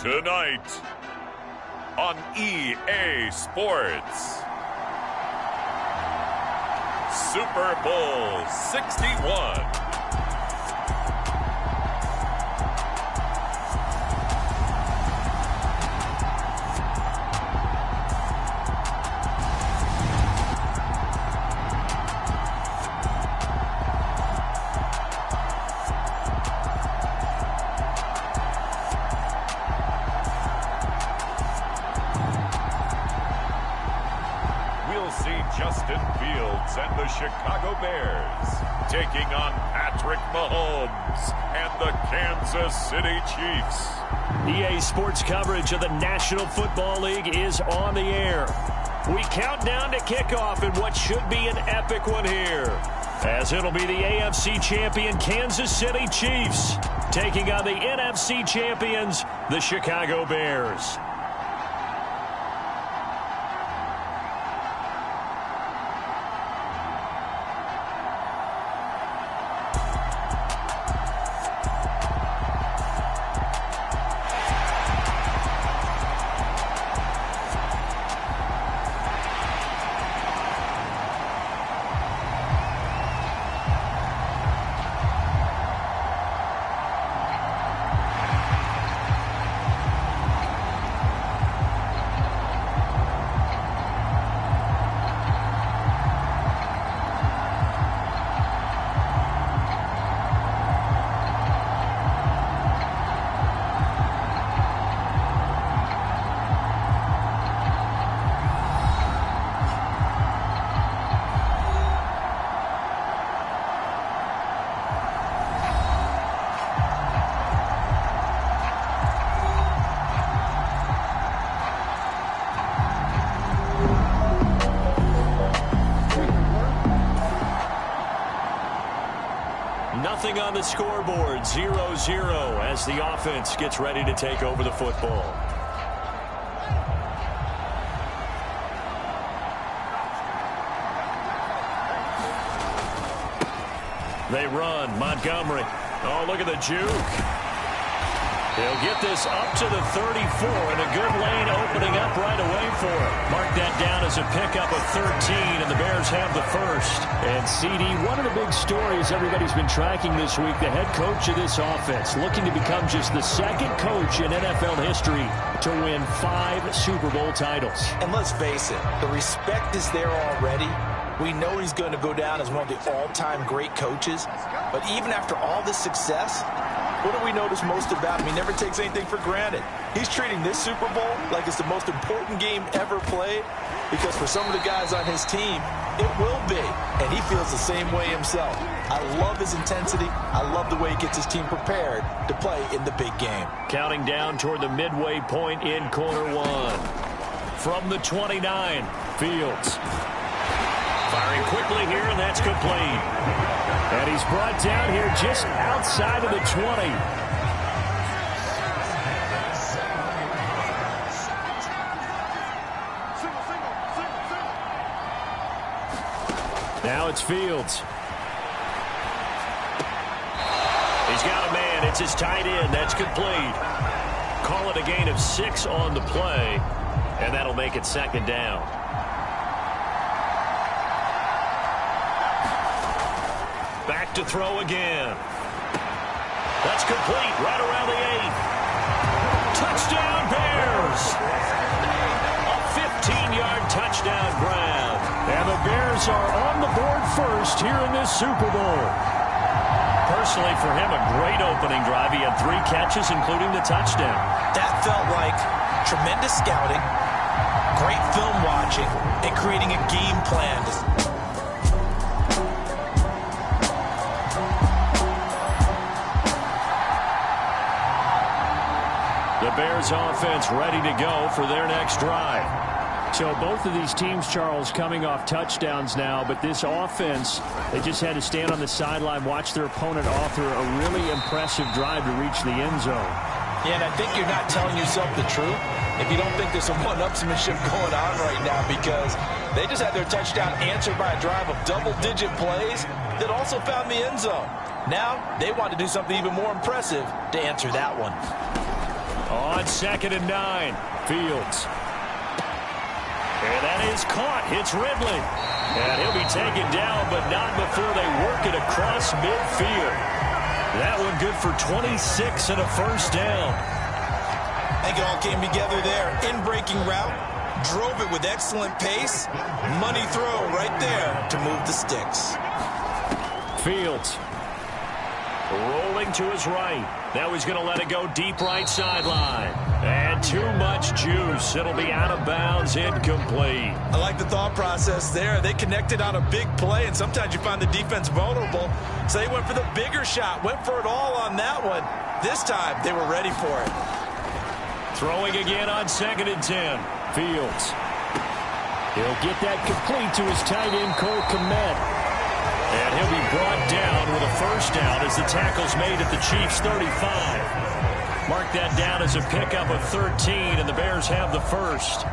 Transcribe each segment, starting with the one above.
Tonight on EA Sports, Super Bowl 61. And the Chicago Bears taking on Patrick Mahomes and the Kansas City Chiefs. EA Sports coverage of the National Football League is on the air. We count down to kickoff in what should be an epic one here, as it'll be the AFC champion Kansas City Chiefs taking on the NFC champions, the Chicago Bears. Nothing on the scoreboard, 0-0 as the offense gets ready to take over the football. They run, Montgomery. Oh, look at the juke. They'll get this up to the 34, and a good lane opening up right away for it. Mark that down as a pickup of 13, and the Bears have the first. And, CD, one of the big stories everybody's been tracking this week, the head coach of this offense, looking to become just the second coach in NFL history to win 5 Super Bowl titles. And let's face it, the respect is there already. We know he's going to go down as one of the all-time great coaches. But even after all this success, what do we notice most about him? He never takes anything for granted. He's treating this Super Bowl like it's the most important game ever played, because for some of the guys on his team, it will be. And he feels the same way himself. I love his intensity. I love the way he gets his team prepared to play in the big game. Counting down toward the midway point in quarter one. From the 29, Fields. Firing quickly here, and that's complete. And he's brought down here just outside of the 20. Now it's Fields. He's got a man. It's his tight end. That's complete. Call it a gain of 6 on the play, and that'll make it second down. Back to throw again. That's complete right around the 8. Touchdown, Bears! A 15-yard touchdown grab. And the Bears are on the board first here in this Super Bowl. Personally, for him, a great opening drive. He had 3 catches, including the touchdown. That felt like tremendous scouting, great film watching, and creating a game plan. The Bears offense ready to go for their next drive. So both of these teams, Charles, coming off touchdowns now, but this offense, they just had to stand on the sideline, watch their opponent author a really impressive drive to reach the end zone. Yeah, and I think you're not telling yourself the truth if you don't think there's some one-upsmanship going on right now, because they just had their touchdown answered by a drive of double-digit plays that also found the end zone. Now they want to do something even more impressive to answer that one. On 2nd and 9, Fields. And that is caught. Hits Ridley. And he'll be taken down, but not before they work it across midfield. That one good for 26 and a first down. I think it all came together there. In-breaking route. Drove it with excellent pace. Money throw right there to move the sticks. Fields. Rolling to his right. Now he's going to let it go deep right sideline. And too much juice. It'll be out of bounds, incomplete. I like the thought process there. They connected on a big play, and sometimes you find the defense vulnerable. So they went for the bigger shot, went for it all on that one. This time, they were ready for it. Throwing again on 2nd and 10. Fields. He'll get that complete to his tight end, Cole Kmet. And he'll be brought down with a first down as the tackle's made at the Chiefs' 35. Mark that down as a pickup of 13, and the Bears have the first.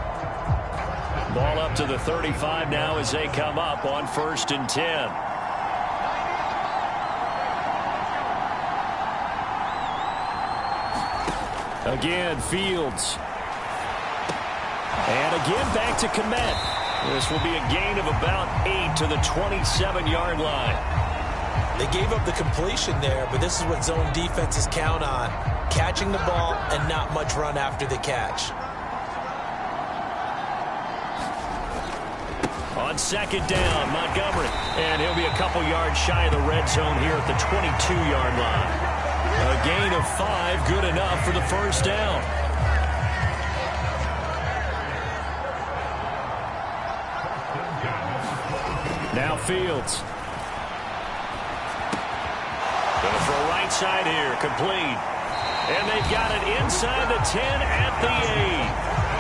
Ball up to the 35 now as they come up on 1st and 10. Again, Fields. And again back to Kmet. This will be a gain of about 8 to the 27-yard line. They gave up the completion there, but this is what zone defenses count on. Catching the ball and not much run after the catch. On 2nd down, Montgomery. And he'll be a couple yards shy of the red zone here at the 22-yard line. A gain of 5, good enough for the first down. Now Fields. Going to throw right side here, complete. And they've got it inside the 10 at the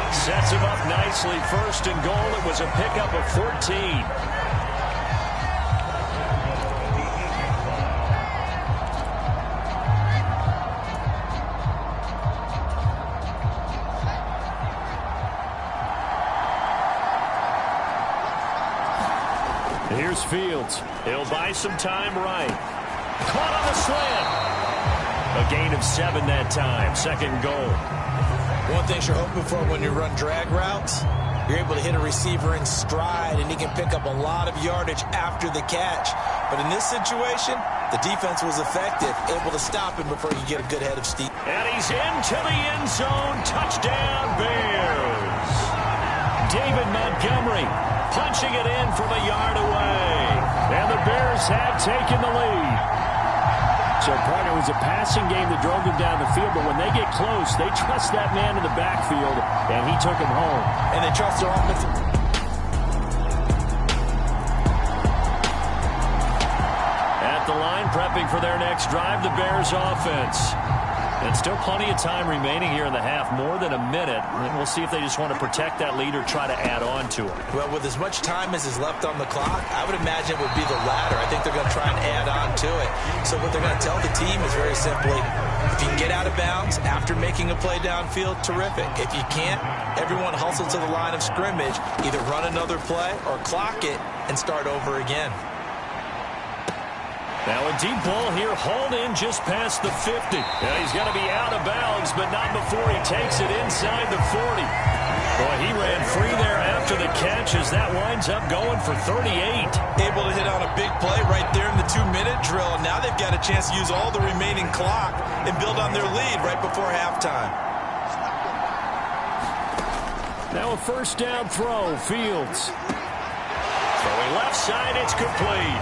8. Sets him up nicely, 1st and goal. It was a pickup of 14. Here's Fields. He'll buy some time right. Caught on the slant. A gain of 7 that time. 2nd goal. One thing you're hoping for when you run drag routes, you're able to hit a receiver in stride, and he can pick up a lot of yardage after the catch. But in this situation, the defense was effective, able to stop him before he could get a good head of steam. And he's into the end zone. Touchdown, Bears. David Montgomery punching it in from a yard away. And the Bears have taken the lead. So, partner, it was a passing game that drove them down the field, but when they get close, they trust that man in the backfield, and he took him home. And they trust their offensive. At the line, prepping for their next drive, the Bears offense. And still plenty of time remaining here in the half, more than a minute. And we'll see if they just want to protect that lead or try to add on to it. Well, with as much time as is left on the clock, I would imagine it would be the latter. I think they're going to try and add on to it. So what they're going to tell the team is very simply, if you can get out of bounds after making a play downfield, terrific. If you can't, everyone hustle to the line of scrimmage, either run another play or clock it and start over again. Now a deep ball here, hauled in just past the 50. And he's going to be out of bounds, but not before he takes it inside the 40. Boy, he ran free there after the catch as that winds up going for 38. Able to hit on a big play right there in the 2-minute drill. And now they've got a chance to use all the remaining clock and build on their lead right before halftime. Now a first down throw, Fields. Throwing left side, it's complete.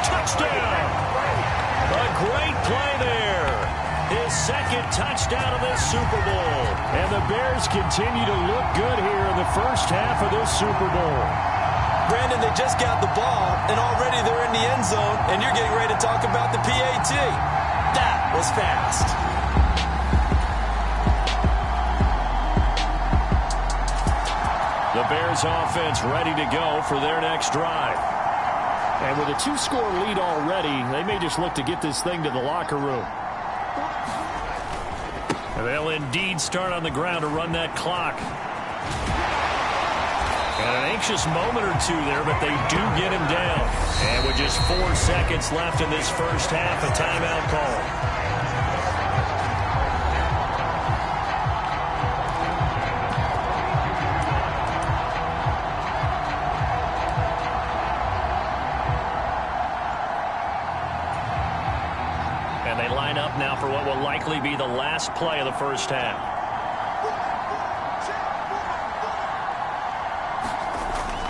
Touchdown! A great play there. His 2nd touchdown of this Super Bowl. And the Bears continue to look good here in the first half of this Super Bowl. Brandon, they just got the ball, and already they're in the end zone, and you're getting ready to talk about the PAT. That was fast. The Bears offense ready to go for their next drive. And with a 2-score lead already, they may just look to get this thing to the locker room. And they'll indeed start on the ground to run that clock. And an anxious moment or two there, but they do get him down. And with just 4 seconds left in this first half, a timeout call. likely be the last play of the first half.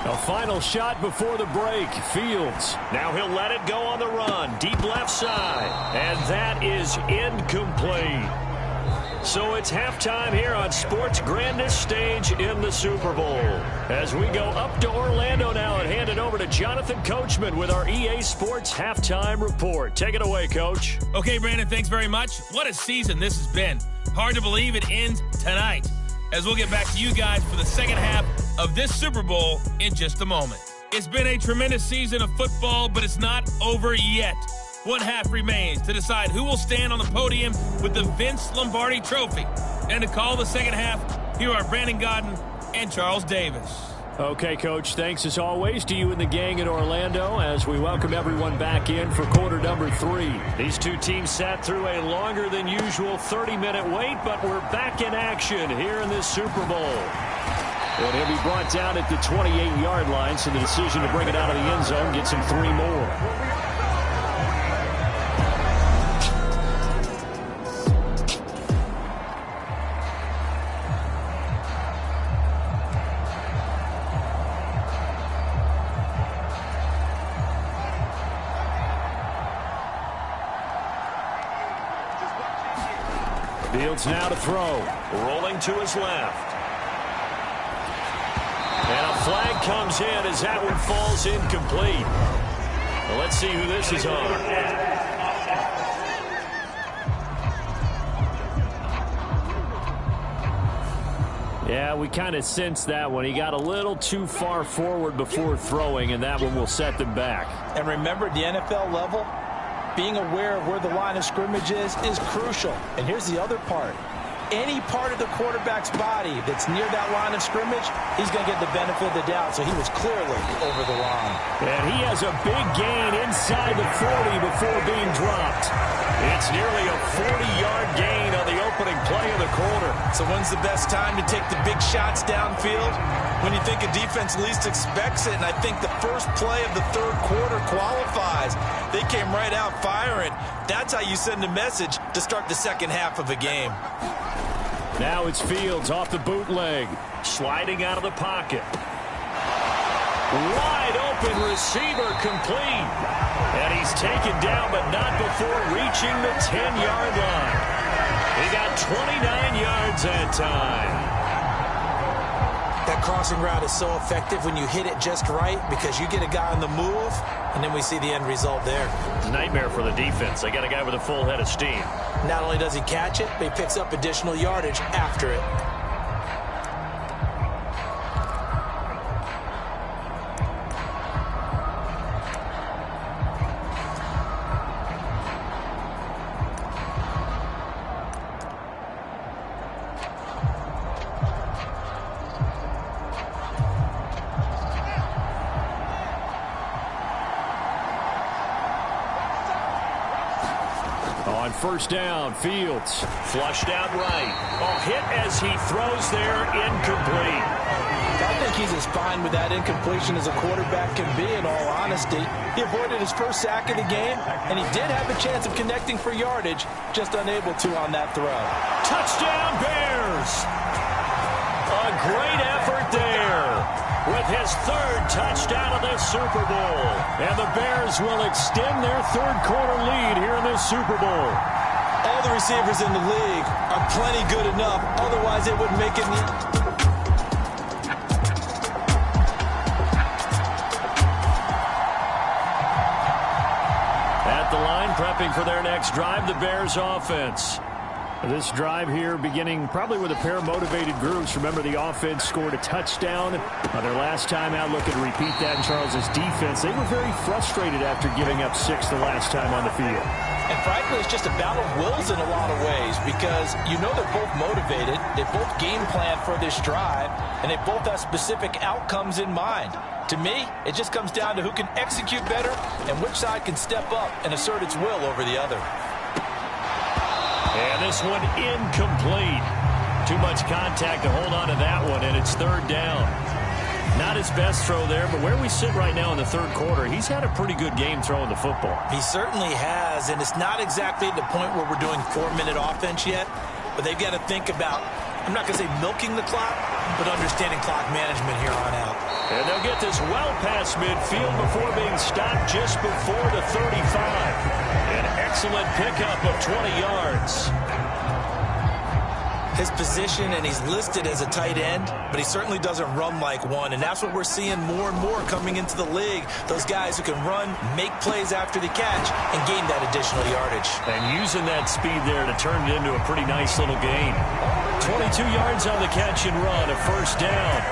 A final shot before the break. Fields. Now he'll let it go on the run. Deep left side. And that is incomplete. So it's halftime here on sports' grandest stage in the Super Bowl. As we go up to Orlando now and hand it over to Jonathan Coachman with our EA Sports Halftime Report. Take it away, Coach. Okay, Brandon, thanks very much. What a season this has been. Hard to believe it ends tonight. As we'll get back to you guys for the second half of this Super Bowl in just a moment. It's been a tremendous season of football, but it's not over yet. One half remains to decide who will stand on the podium with the Vince Lombardi Trophy. And to call the second half, here are Brandon Godden and Charles Davis. Okay, Coach, thanks as always to you and the gang in Orlando as we welcome everyone back in for quarter number 3. These two teams sat through a longer than usual 30-minute wait, but we're back in action here in this Super Bowl. And he'll be brought down at the 28-yard line, so the decision to bring it out of the end zone gets him 3 more. Fields now to throw. Rolling to his left. And a flag comes in as that one falls incomplete. Well, let's see who this is on. Yeah, we kind of sensed that one. He got a little too far forward before throwing, and that one will set them back. And remember, at the NFL level, being aware of where the line of scrimmage is crucial. And here's the other part. Any part of the quarterback's body that's near that line of scrimmage, he's going to get the benefit of the doubt. So he was clearly over the line. And he has a big gain inside the 40 before being dropped. It's nearly a 40-yard gain on the opening play of the quarter. So when's the best time to take the big shots downfield? When you think a defense least expects it, and I think the first play of the third quarter qualifies. They came right out firing. That's how you send a message to start the second half of a game. Now it's Fields off the bootleg. Sliding out of the pocket. Wide open receiver complete. And he's taken down, but not before reaching the 10-yard line. He got 29 yards that time. That crossing route is so effective when you hit it just right because you get a guy on the move, and then we see the end result there. It's a nightmare for the defense. They got a guy with a full head of steam. Not only does he catch it, but he picks up additional yardage after it. First down, Fields. Flushed out right. Hit as he throws there, incomplete. I think he's as fine with that incompletion as a quarterback can be, in all honesty. He avoided his first sack of the game, and he did have a chance of connecting for yardage, just unable to on that throw. Touchdown, Bears! A great effort there with his third touchdown of this Super Bowl. And the Bears will extend their third quarter lead here in this Super Bowl. All the receivers in the league are plenty good enough. Otherwise, they wouldn't make it. At the line, prepping for their next drive, the Bears offense. This drive here beginning probably with a pair of motivated groups. Remember, the offense scored a touchdown on their last time out. Looking to repeat that in Charles's defense. They were very frustrated after giving up 6 the last time on the field. And frankly, it's just a battle of wills in a lot of ways because you know they're both motivated. They both game plan for this drive, and they both have specific outcomes in mind. To me, it just comes down to who can execute better and which side can step up and assert its will over the other. And this one incomplete. Too much contact to hold on to that one, and it's third down. Not his best throw there, but where we sit right now in the third quarter, he's had a pretty good game throwing the football. He certainly has, and it's not exactly at the point where we're doing 4-minute offense yet, but they've got to think about, I'm not going to say milking the clock, but understanding clock management here on out. And they'll get this well past midfield before being stopped just before the 35. An excellent pickup of 20 yards. His position, and he's listed as a tight end, but he certainly doesn't run like one, and that's what we're seeing more and more coming into the league. Those guys who can run, make plays after the catch, and gain that additional yardage. And using that speed there to turn it into a pretty nice little gain. 22 yards on the catch and run, a first down.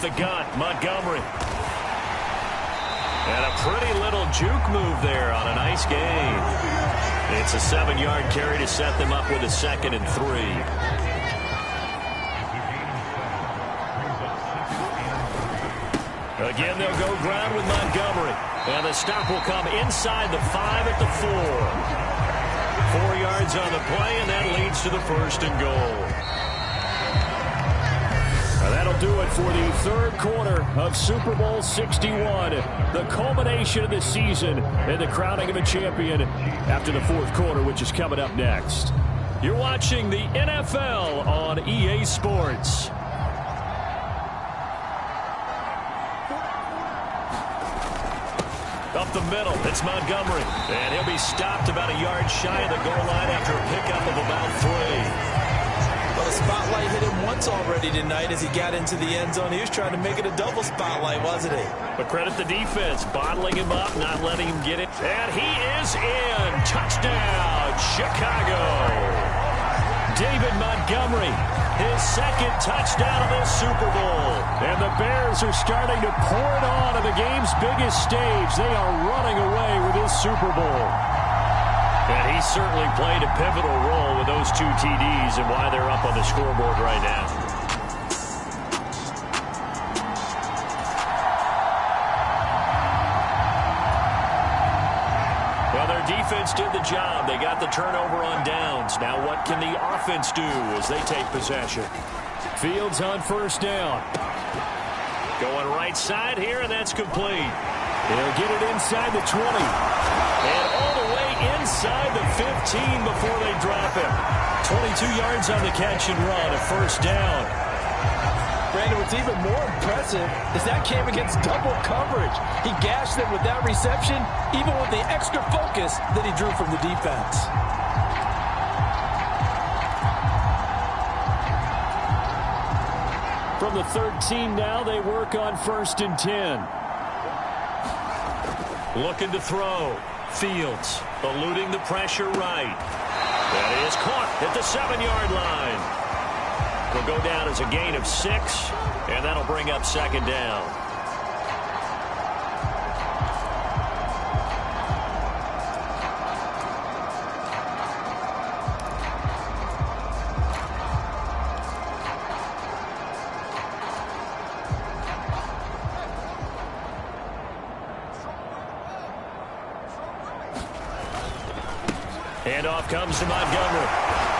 The gun, Montgomery. And a pretty little juke move there on a nice gain. It's a 7-yard carry to set them up with a 2nd and 3. Again, they'll go ground with Montgomery. And the stop will come inside the 5 at the 4. 4 yards on the play, and that leads to the 1st and goal. That'll do it for the third quarter of Super Bowl 61. The culmination of the season and the crowning of a champion after the fourth quarter, which is coming up next. You're watching the NFL on EA Sports. Up the middle, it's Montgomery. And he'll be stopped about a yard shy of the goal line after a pickup of about 3. Well, the spotlight hit him once already tonight as he got into the end zone. He was trying to make it a double spotlight, wasn't he? But credit the defense, bottling him up, not letting him get it. And he is in. Touchdown, Chicago. David Montgomery, his 2nd touchdown of this Super Bowl. And the Bears are starting to pour it on the game's biggest stage. They are running away with this Super Bowl. And he certainly played a pivotal role with those 2 TDs and why they're up on the scoreboard right now. Well, their defense did the job. They got the turnover on downs. Now what can the offense do as they take possession? Fields on 1st down. Going right side here, and that's complete. They'll get it inside the 20. And all the way inside the 15 before they drop him. 22 yards on the catch and run, a 1st down. Brandon, what's even more impressive is that came against double coverage. He gashed them with that reception, even with the extra focus that he drew from the defense. From the 13 now, they work on 1st and 10. Looking to throw. Fields eluding the pressure right. That is caught at the 7-yard line. Will go down as a gain of 6, and that'll bring up 2nd down. Handoff comes to Montgomery.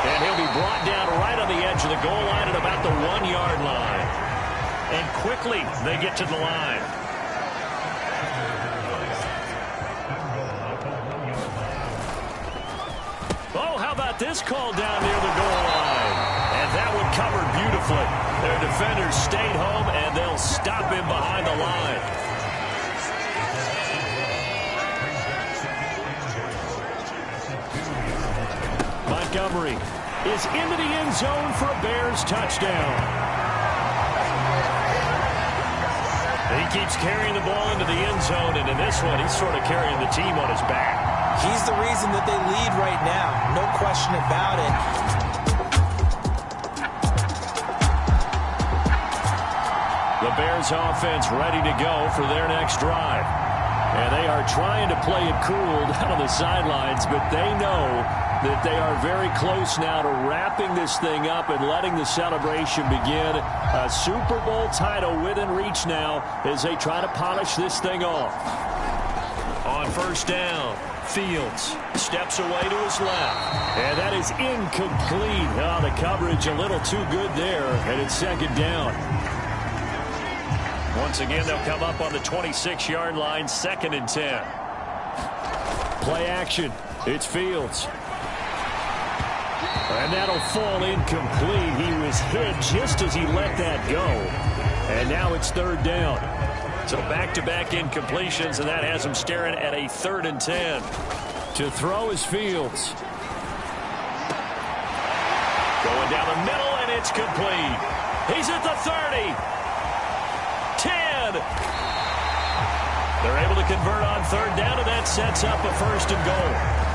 And he'll be brought down right on the edge of the goal line at about the 1-yard line. And quickly they get to the line. Oh, how about this call down near the goal line? And that one covered beautifully. Their defenders stayed home, and they'll stop him behind the line. Montgomery is into the end zone for a Bears touchdown. He keeps carrying the ball into the end zone, and in this one, he's sort of carrying the team on his back. He's the reason that they lead right now. No question about it. The Bears offense ready to go for their next drive. And they are trying to play it cool down on the sidelines, but they know that they are very close now to wrapping this thing up and letting the celebration begin. A Super Bowl title within reach now as they try to polish this thing off. On first down, Fields steps away to his left. And that is incomplete. Oh, the coverage a little too good there, and it's second down. Once again, they'll come up on the 26-yard line, 2nd and 10. Play action. It's Fields. And that'll fall incomplete. He was hit just as he let that go. And now it's 3rd down. So back-to-back incompletions, and that has him staring at a 3rd and 10. To throw is Fields. Going down the middle, and it's complete. He's at the 30. 10. They're able to convert on 3rd down, and that sets up a 1st and goal.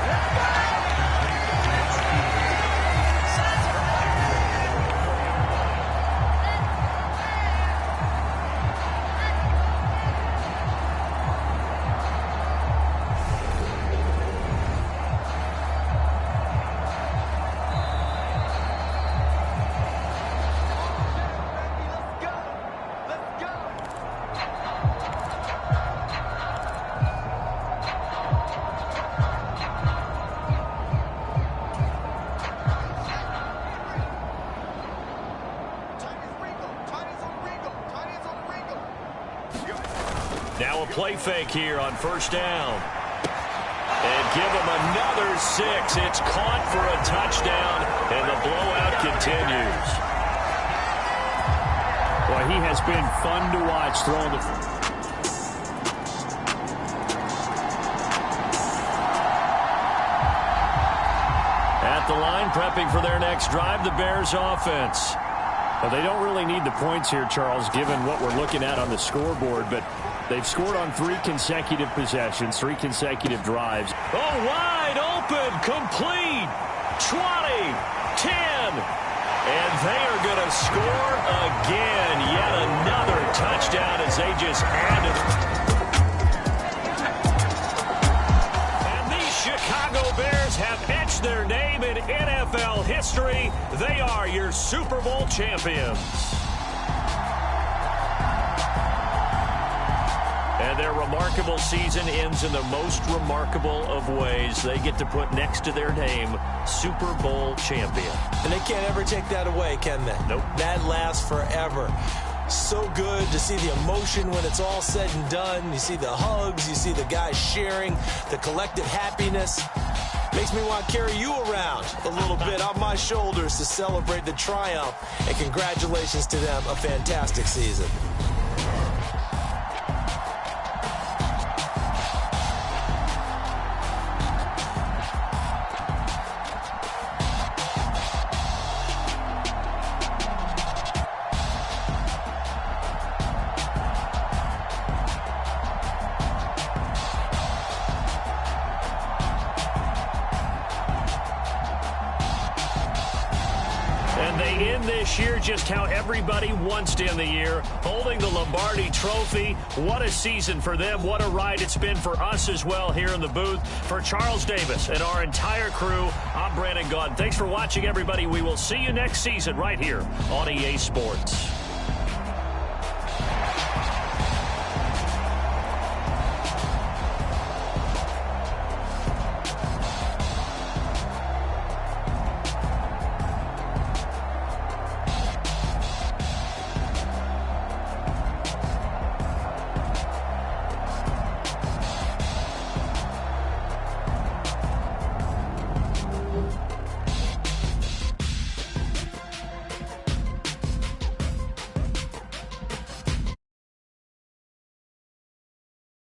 Now a play fake here on 1st down. And give him another 6. It's caught for a touchdown, and the blowout continues. Boy, he has been fun to watch throwing the... At the line, prepping for their next drive, the Bears offense. Well, they don't really need the points here, Charles, given what we're looking at on the scoreboard, but they've scored on 3 consecutive possessions, 3 consecutive drives. Oh, wide open, complete, 20, 10, and they are going to score again. Yet another touchdown as they just added. And these Chicago Bears have etched their name in NFL history. They are your Super Bowl champions. And their remarkable season ends in the most remarkable of ways. They get to put next to their name, Super Bowl champion. And they can't ever take that away, can they? Nope. That lasts forever. So good to see the emotion when it's all said and done. You see the hugs, you see the guys sharing, the collective happiness. Makes me want to carry you around a little bit on my shoulders to celebrate the triumph. And congratulations to them, a fantastic season. This year, just how everybody wants to end the year, holding the Lombardi Trophy. What a season for them. What a ride it's been for us as well here in the booth. For Charles Davis and our entire crew, I'm Brandon Gaudin. Thanks for watching, everybody. We will see you next season right here on EA Sports.